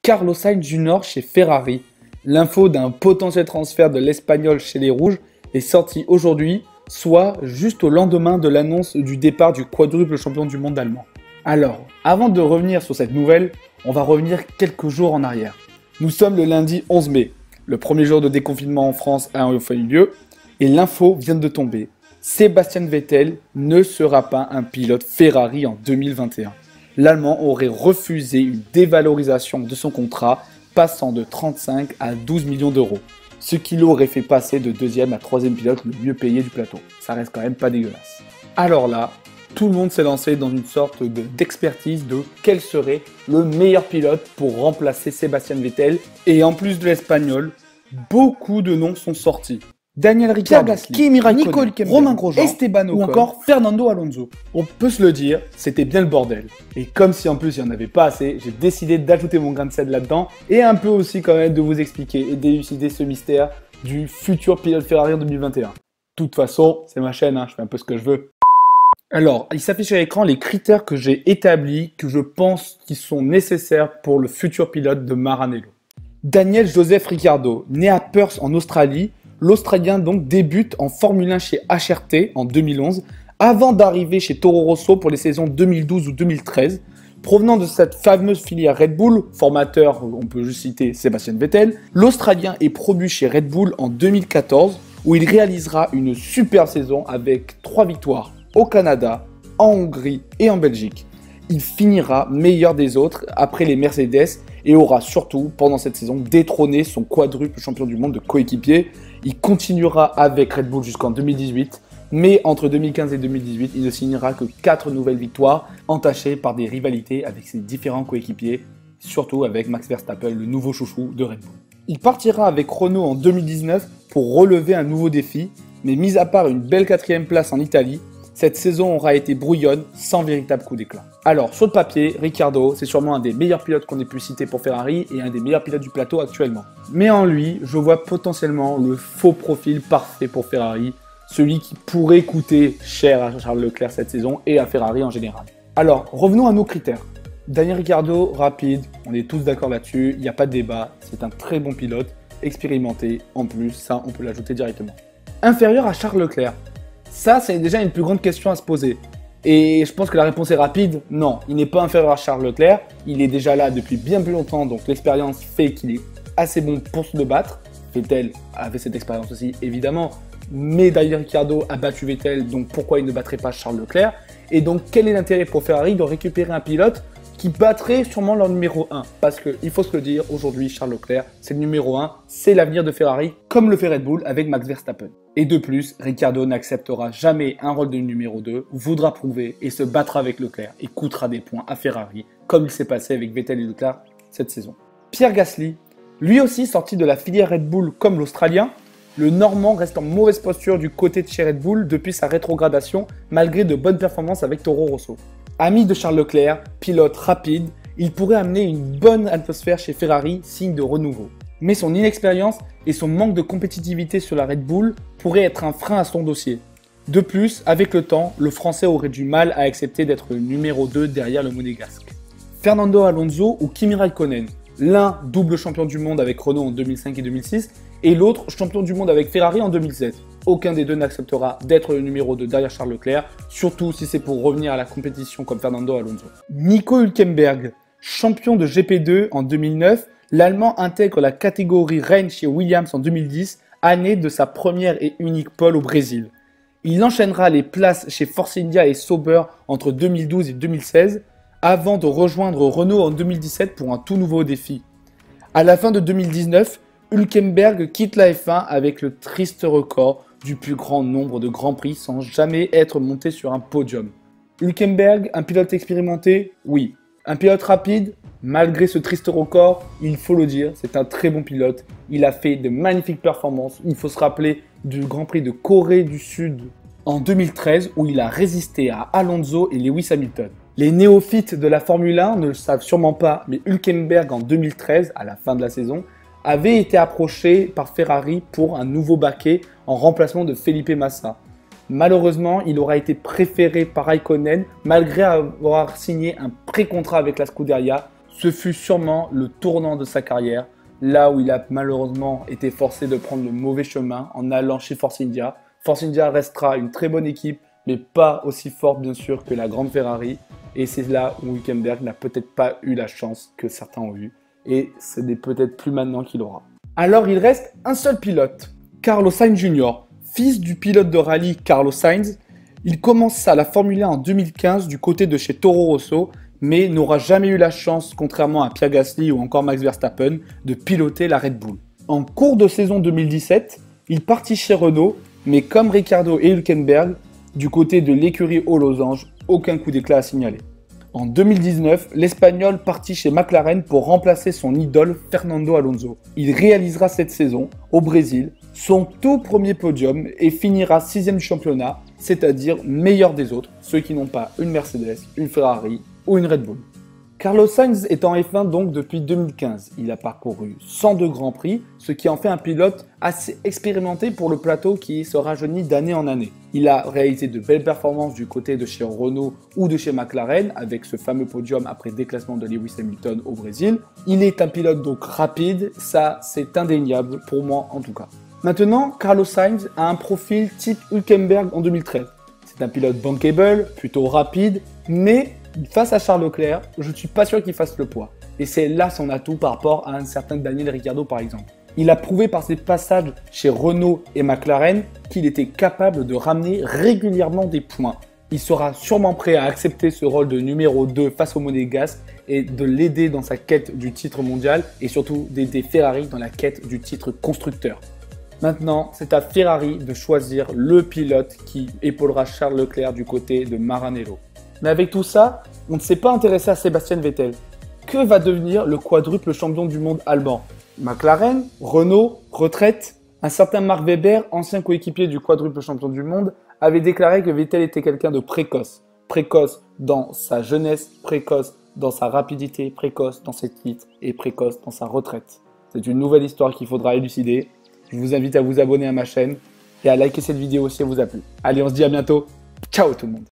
Carlos Sainz Jr. chez Ferrari. L'info d'un potentiel transfert de l'Espagnol chez les Rouges est sortie aujourd'hui, soit juste au lendemain de l'annonce du départ du quadruple champion du monde allemand. Alors, avant de revenir sur cette nouvelle, on va revenir quelques jours en arrière. Nous sommes le lundi 11 mai. Le premier jour de déconfinement en France a enfin eu lieu et l'info vient de tomber. Sebastian Vettel ne sera pas un pilote Ferrari en 2021. L'Allemand aurait refusé une dévalorisation de son contrat, passant de 35 à 12 millions d'euros, ce qui l'aurait fait passer de deuxième à troisième pilote le mieux payé du plateau. Ça reste quand même pas dégueulasse. Alors là, tout le monde s'est lancé dans une sorte d'expertise de quel serait le meilleur pilote pour remplacer Sebastian Vettel. Et en plus de l'Espagnol, beaucoup de noms sont sortis. Daniel Ricciardo, Kimi Raikkonen, Romain Grosjean, Esteban Ocon ou encore Fernando Alonso. On peut se le dire, c'était bien le bordel. Et comme si en plus il n'y en avait pas assez, j'ai décidé d'ajouter mon grain de sel là-dedans et un peu aussi quand même de vous expliquer et d'élucider ce mystère du futur pilote Ferrari en 2021. De toute façon, c'est ma chaîne, je fais un peu ce que je veux. Alors, il s'affiche à l'écran les critères que j'ai établis, que je pense qui sont nécessaires pour le futur pilote de Maranello. Daniel Joseph Ricciardo, né à Perth en Australie, l'Australien donc débute en Formule 1 chez HRT en 2011, avant d'arriver chez Toro Rosso pour les saisons 2012 ou 2013. Provenant de cette fameuse filière Red Bull, formateur, on peut juste citer Sébastien Vettel, l'Australien est promu chez Red Bull en 2014, où il réalisera une super saison avec 3 victoires au Canada, en Hongrie et en Belgique. Il finira meilleur des autres après les Mercedes et aura surtout, pendant cette saison, détrôné son quadruple champion du monde de coéquipier. Il continuera avec Red Bull jusqu'en 2018, mais entre 2015 et 2018, il ne signera que 4 nouvelles victoires, entachées par des rivalités avec ses différents coéquipiers, surtout avec Max Verstappen, le nouveau chouchou de Red Bull. Il partira avec Renault en 2019 pour relever un nouveau défi, mais mis à part une belle 4e place en Italie, cette saison aura été brouillonne, sans véritable coup d'éclat. Alors, sur le papier, Ricciardo, c'est sûrement un des meilleurs pilotes qu'on ait pu citer pour Ferrari et un des meilleurs pilotes du plateau actuellement. Mais en lui, je vois potentiellement le faux profil parfait pour Ferrari, celui qui pourrait coûter cher à Charles Leclerc cette saison et à Ferrari en général. Alors, revenons à nos critères. Daniel Ricciardo, rapide, on est tous d'accord là-dessus, il n'y a pas de débat, c'est un très bon pilote, expérimenté, en plus, ça on peut l'ajouter directement. Inférieur à Charles Leclerc. Ça, c'est déjà une plus grande question à se poser. Et je pense que la réponse est rapide. Non, il n'est pas inférieur à Charles Leclerc. Il est déjà là depuis bien plus longtemps, donc l'expérience fait qu'il est assez bon pour se battre. Vettel avait cette expérience aussi, évidemment. Mais Daniel Ricciardo a battu Vettel, donc pourquoi il ne battrait pas Charles Leclerc? Et donc, quel est l'intérêt pour Ferrari de récupérer un pilote qui battrait sûrement leur numéro 1? Parce qu'il faut se le dire, aujourd'hui, Charles Leclerc, c'est le numéro 1, c'est l'avenir de Ferrari, comme le fait Red Bull avec Max Verstappen. Et de plus, Ricciardo n'acceptera jamais un rôle de numéro 2, voudra prouver et se battra avec Leclerc et coûtera des points à Ferrari, comme il s'est passé avec Vettel et Leclerc cette saison. Pierre Gasly, lui aussi sorti de la filière Red Bull comme l'Australien, le Normand reste en mauvaise posture du côté de chez Red Bull depuis sa rétrogradation, malgré de bonnes performances avec Toro Rosso. Ami de Charles Leclerc, pilote rapide, il pourrait amener une bonne atmosphère chez Ferrari, signe de renouveau. Mais son inexpérience et son manque de compétitivité sur la Red Bull pourraient être un frein à son dossier. De plus, avec le temps, le Français aurait du mal à accepter d'être le numéro 2 derrière le Monégasque. Fernando Alonso ou Kimi Raikkonen, l'un double champion du monde avec Renault en 2005 et 2006, et l'autre champion du monde avec Ferrari en 2007. Aucun des deux n'acceptera d'être le numéro 2 derrière Charles Leclerc, surtout si c'est pour revenir à la compétition comme Fernando Alonso. Nico Hülkenberg, champion de GP2 en 2009, l'Allemand intègre la catégorie reine chez Williams en 2010, année de sa première et unique pole au Brésil. Il enchaînera les places chez Force India et Sauber entre 2012 et 2016, avant de rejoindre Renault en 2017 pour un tout nouveau défi. À la fin de 2019, Hülkenberg quitte la F1 avec le triste record du plus grand nombre de grands prix sans jamais être monté sur un podium. Hülkenberg, un pilote expérimenté? Oui. Un pilote rapide? Malgré ce triste record, il faut le dire, c'est un très bon pilote. Il a fait de magnifiques performances. Il faut se rappeler du Grand Prix de Corée du Sud en 2013 où il a résisté à Alonso et Lewis Hamilton. Les néophytes de la Formule 1 ne le savent sûrement pas, mais Hülkenberg en 2013, à la fin de la saison, avait été approché par Ferrari pour un nouveau baquet en remplacement de Felipe Massa. Malheureusement, il aura été préféré par Raikkonen malgré avoir signé un pré-contrat avec la Scuderia Ce fut sûrement le tournant de sa carrière, là où il a malheureusement été forcé de prendre le mauvais chemin en allant chez Force India. Force India restera une très bonne équipe, mais pas aussi forte bien sûr que la grande Ferrari. Et c'est là où Hülkenberg n'a peut-être pas eu la chance que certains ont eu. Et ce n'est peut-être plus maintenant qu'il aura. Alors il reste un seul pilote, Carlos Sainz Jr., fils du pilote de rallye Carlos Sainz. Il commence à la Formule 1 en 2015 du côté de chez Toro Rosso, mais n'aura jamais eu la chance, contrairement à Pierre Gasly ou encore Max Verstappen, de piloter la Red Bull. En cours de saison 2017, il partit chez Renault, mais comme Ricciardo et Hülkenberg, du côté de l'écurie aux losanges, aucun coup d'éclat à signaler. En 2019, l'Espagnol partit chez McLaren pour remplacer son idole Fernando Alonso. Il réalisera cette saison, au Brésil, son tout premier podium et finira 6e championnat, c'est-à-dire meilleur des autres, ceux qui n'ont pas une Mercedes, une Ferrari ou une Red Bull. Carlos Sainz est en F1 donc depuis 2015. Il a parcouru 102 Grands Prix, ce qui en fait un pilote assez expérimenté pour le plateau qui se rajeunit d'année en année. Il a réalisé de belles performances du côté de chez Renault ou de chez McLaren avec ce fameux podium après déclassement de Lewis Hamilton au Brésil. Il est un pilote donc rapide, ça c'est indéniable pour moi en tout cas. Maintenant, Carlos Sainz a un profil type Hülkenberg en 2013. C'est un pilote bankable, plutôt rapide, mais face à Charles Leclerc, je ne suis pas sûr qu'il fasse le poids. Et c'est là son atout par rapport à un certain Daniel Ricciardo par exemple. Il a prouvé par ses passages chez Renault et McLaren qu'il était capable de ramener régulièrement des points. Il sera sûrement prêt à accepter ce rôle de numéro 2 face au Monégasque et de l'aider dans sa quête du titre mondial et surtout d'aider Ferrari dans la quête du titre constructeur. Maintenant, c'est à Ferrari de choisir le pilote qui épaulera Charles Leclerc du côté de Maranello. Mais avec tout ça, on ne s'est pas intéressé à Sébastien Vettel. Que va devenir le quadruple champion du monde allemand? McLaren, Renault, retraite? Un certain Mark Webber, ancien coéquipier du quadruple champion du monde, avait déclaré que Vettel était quelqu'un de précoce. Précoce dans sa jeunesse, précoce dans sa rapidité, précoce dans ses titres et précoce dans sa retraite. C'est une nouvelle histoire qu'il faudra élucider. Je vous invite à vous abonner à ma chaîne et à liker cette vidéo si elle vous a plu. Allez, on se dit à bientôt. Ciao tout le monde.